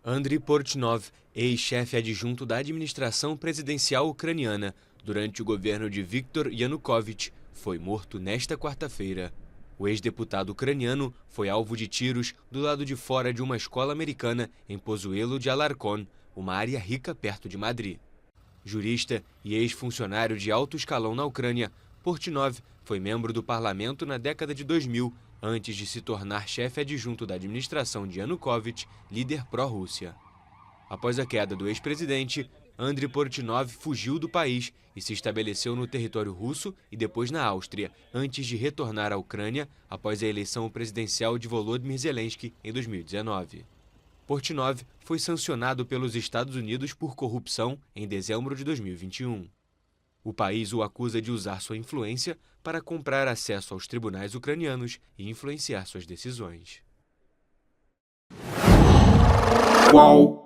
Andriy Portnov, ex-chefe adjunto da administração presidencial ucraniana durante o governo de Viktor Yanukovych, foi morto nesta quarta-feira. O ex-deputado ucraniano foi alvo de tiros do lado de fora de uma escola americana em Pozuelo de Alarcón, uma área rica perto de Madrid. Jurista e ex-funcionário de alto escalão na Ucrânia, Portnov foi membro do parlamento na década de 2000, antes de se tornar chefe adjunto da administração de Yanukovych, líder pró-Rússia. Após a queda do ex-presidente, Andriy Portnov fugiu do país e se estabeleceu no território russo e depois na Áustria, antes de retornar à Ucrânia após a eleição presidencial de Volodymyr Zelensky em 2019. Portnov foi sancionado pelos Estados Unidos por corrupção em dezembro de 2021. O país o acusa de usar sua influência para comprar acesso aos tribunais ucranianos e influenciar suas decisões. Qual?